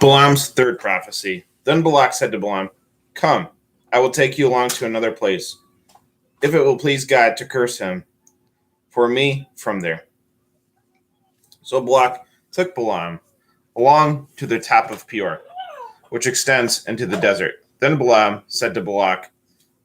Balaam's third prophecy. Then Balak said to Balaam, "Come, I will take you along to another place, if it will please God to curse him for me from there." So Balak took Balaam along to the top of Peor, which extends into the desert. Then Balaam said to Balak,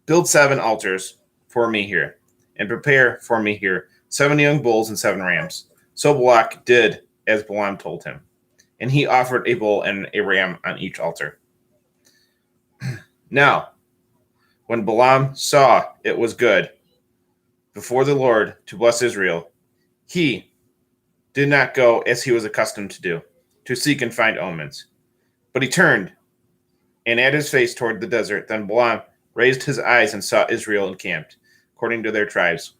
"Build 7 altars for me here, and prepare for me here 7 young bulls and 7 rams." So Balak did as Balaam told him, and he offered a bull and a ram on each altar. Now, when Balaam saw it was good before the Lord to bless Israel, he did not go as he was accustomed to do, to seek and find omens. But he turned and had his face toward the desert. Then Balaam raised his eyes and saw Israel encamped, according to their tribes.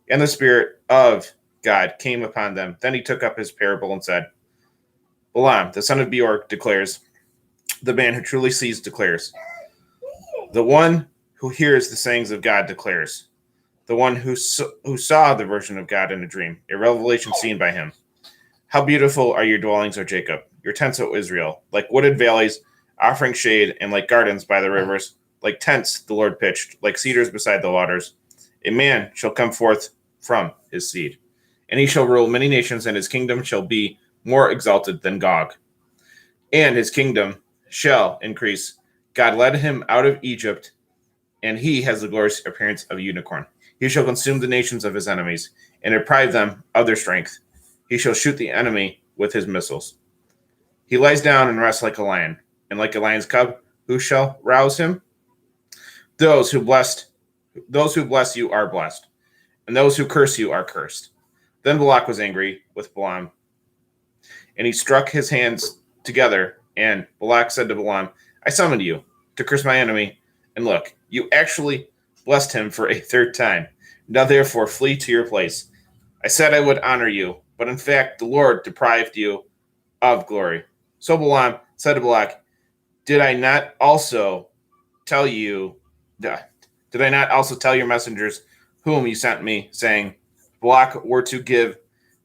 And the Spirit of God came upon them. Then he took up his parable and said, "Balaam, the son of Beor, declares, the man who truly sees declares, the one who hears the sayings of God declares, the one who saw the vision of God in a dream, a revelation seen by him. How beautiful are your dwellings, O Jacob, your tents, O Israel, like wooded valleys, offering shade, and like gardens by the rivers, like tents the Lord pitched, like cedars beside the waters. A man shall come forth from his seed, and he shall rule many nations, and his kingdom shall be more exalted than Gog, and his kingdom shall increase. God led him out of Egypt, and he has the glorious appearance of a unicorn. He shall consume the nations of his enemies, and deprive them of their strength. He shall shoot the enemy with his missiles. He lies down and rests like a lion, and like a lion's cub, who shall rouse him? Those who bless you are blessed, and those who curse you are cursed." Then Balak was angry with Balaam, and he struck his hands together, and Balak said to Balaam, "I summoned you to curse my enemy, and look, you actually blessed him for a third time. Now therefore flee to your place. I said I would honor you, but in fact the Lord deprived you of glory." So Balaam said to Balak, Did I not also tell your messengers whom you sent me, saying, Balak were to give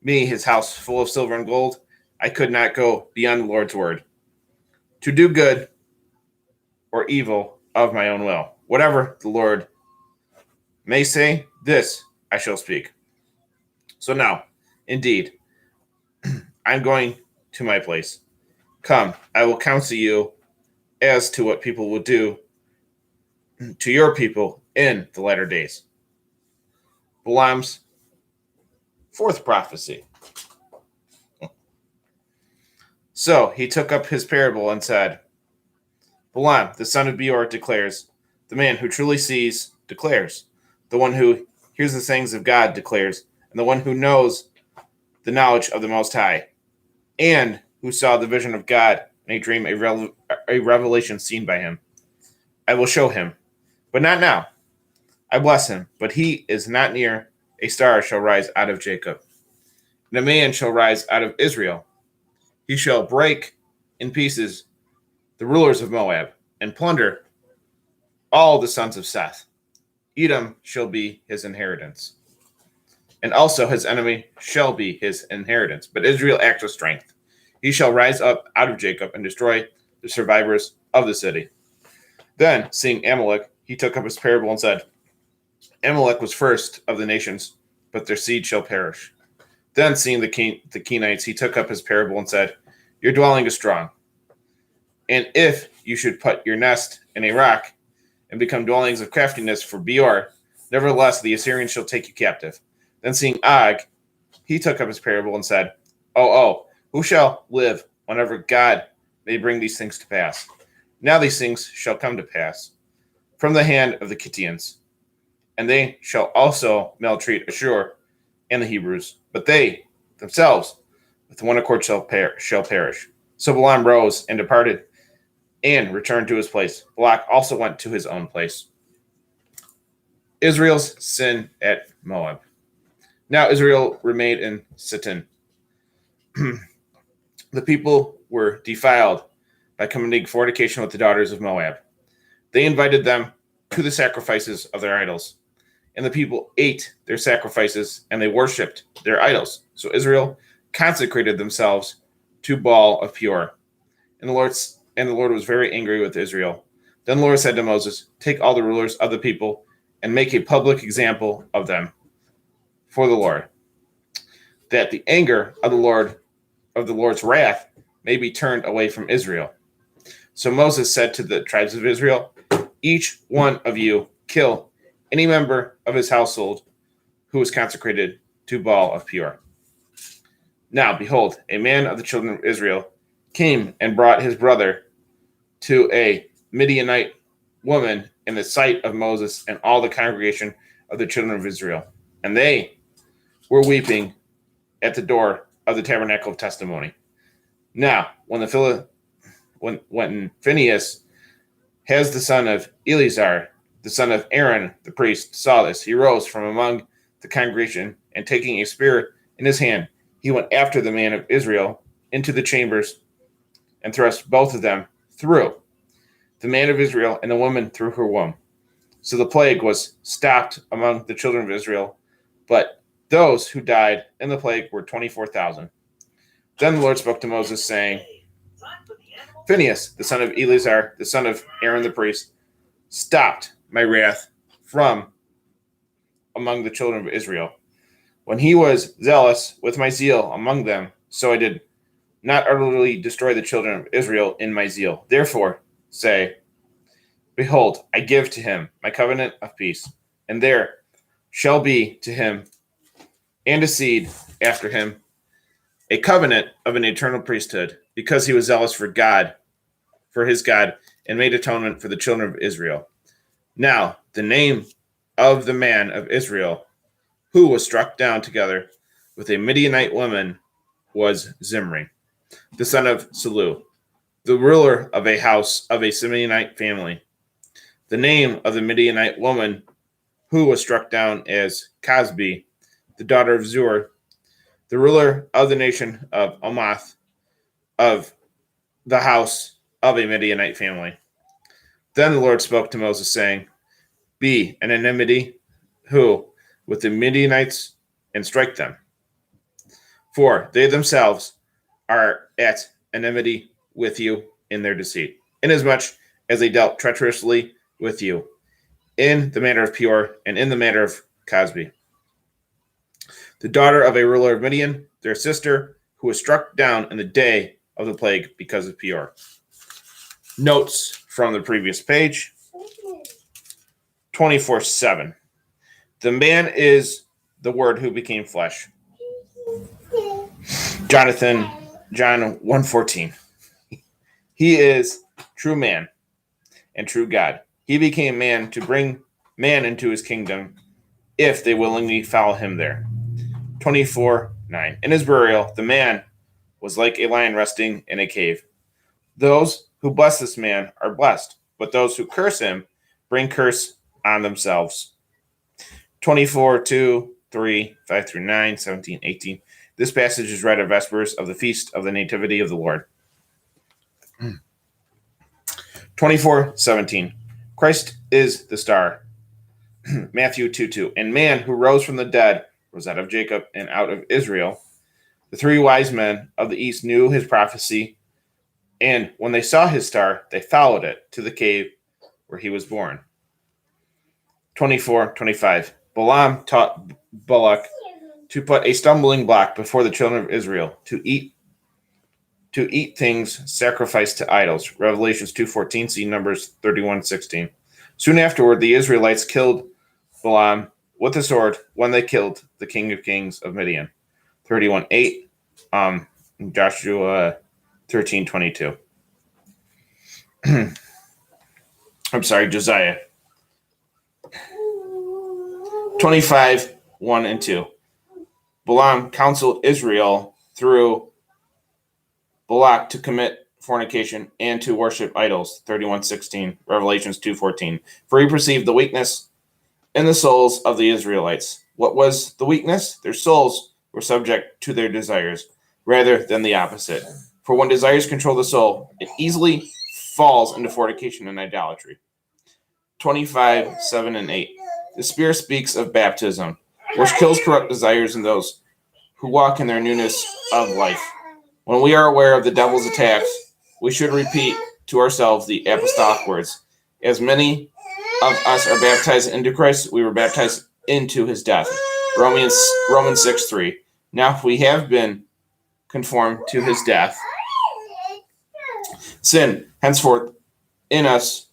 me his house full of silver and gold? I could not go beyond the Lord's word, to do good or evil of my own will. Whatever the Lord may say, this I shall speak. So now, indeed, I'm going to my place. Come, I will counsel you as to what people will do to your people in the latter days. Balaam's fourth prophecy. So he took up his parable and said, Balaam, the son of Beor, declares, the man who truly sees declares, the one who hears the sayings of God declares, and the one who knows the knowledge of the Most High, and who saw the vision of God in a dream, a revelation seen by him. I will show him, but not now. I bless him, but he is not near. A star shall rise out of Jacob, and a man shall rise out of Israel. He shall break in pieces the rulers of Moab, and plunder all the sons of Seth. Edom shall be his inheritance, and also his enemy shall be his inheritance. But Israel acts with strength. He shall rise up out of Jacob and destroy the survivors of the city. Then, seeing Amalek, he took up his parable and said, Amalek was first of the nations, but their seed shall perish. Then, seeing the Kenites, he took up his parable and said, Your dwelling is strong. And if you should put your nest in a rock and become dwellings of craftiness for Beor, nevertheless the Assyrians shall take you captive. Then, seeing Og, he took up his parable and said, who shall live whenever God may bring these things to pass? Now these things shall come to pass from the hand of the Kittians, and they shall also maltreat Ashur and the Hebrews, but they themselves with one accord shall perish. So Balaam rose and departed and returned to his place. Balak also went to his own place. Israel's sin at Moab. Now Israel remained in Sittim. The people were defiled by committing fornication with the daughters of Moab. They invited them to the sacrifices of their idols, and the people ate their sacrifices, and they worshipped their idols. So Israel consecrated themselves to Baal of Peor, And the Lord was very angry with Israel. Then the Lord said to Moses, "Take all the rulers of the people and make a public example of them for the Lord, that the anger of the Lord's wrath may be turned away from Israel." So Moses said to the tribes of Israel, "Each one of you kill any member of his household who is consecrated to Baal of Peor." Now, behold, a man of the children of Israel came and brought his brother to a Midianite woman in the sight of Moses and all the congregation of the children of Israel. And they were weeping at the door of the tabernacle of testimony. Now, when Phinehas, has the son of Eleazar, the son of Aaron, the priest, saw this, he rose from among the congregation, and taking a spear in his hand, he went after the man of Israel into the chambers and thrust both of them through, the man of Israel and the woman through her womb. So the plague was stopped among the children of Israel, but those who died in the plague were 24,000. Then the Lord spoke to Moses, saying, "Phinehas, the son of Eleazar, the son of Aaron the priest, stopped my wrath from among the children of Israel, when he was zealous with my zeal among them, so I did not utterly destroy the children of Israel in my zeal. Therefore say, behold, I give to him my covenant of peace, and there shall be to him and a seed after him a covenant of an eternal priesthood, because he was zealous for his God, and made atonement for the children of Israel." Now, the name of the man of Israel who was struck down together with a Midianite woman was Zimri, the son of Salu, the ruler of a house of a Simeonite family. The name of the Midianite woman who was struck down as Cosbi, the daughter of Zur, the ruler of the nation of Amath, of the house of a Midianite family. Then the Lord spoke to Moses, saying, "Be an enmity with the Midianites, and strike them, for they themselves are at enmity with you in their deceit, inasmuch as they dealt treacherously with you in the matter of Peor and in the matter of Cosbi, the daughter of a ruler of Midian, their sister, who was struck down in the day of the plague because of Peor." Notes from the previous page. 24:7. The man is the word who became flesh. John 1:14. He is true man and true God. He became man to bring man into his kingdom if they willingly follow him there. 24:9. In his burial, the man was like a lion resting in a cave. Those who bless this man are blessed, but those who curse him bring curse on themselves. 24:2, 3, 5 through 9, 17, 18. This passage is read at Vespers of the Feast of the Nativity of the Lord. 24:17. Christ is the star. Matthew 2:2. And man who rose from the dead was out of Jacob and out of Israel. The three wise men of the east knew his prophecy, and when they saw his star, they followed it to the cave where he was born. 24:25. Balaam taught Balak to put a stumbling block before the children of Israel, to eat things sacrificed to idols. Revelations 2:14, see Numbers 31:16. Soon afterward, the Israelites killed Balaam with the sword when they killed the king of kings of Midian. 31:8, Joshua 13:22. Josiah. 25:1 and 2. Balaam counseled Israel through Balak to commit fornication and to worship idols. 31:16, Revelations 2:14. For he perceived the weakness in the souls of the Israelites. What was the weakness? Their souls were subject to their desires, rather than the opposite. For when desires control the soul, it easily falls into fornication and idolatry. 25:7 and 8. The Spirit speaks of baptism, which kills corrupt desires in those who walk in their newness of life. When we are aware of the devil's attacks, we should repeat to ourselves the apostolic words. As many of us are baptized into Christ, we were baptized into his death. Romans 6:3. Now if we have been conformed to his death, sin henceforth in us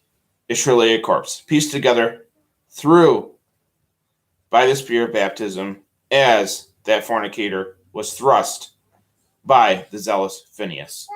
is surely a corpse, pieced together through by the spirit of baptism, as that fornicator was thrust by the zealous Phineas.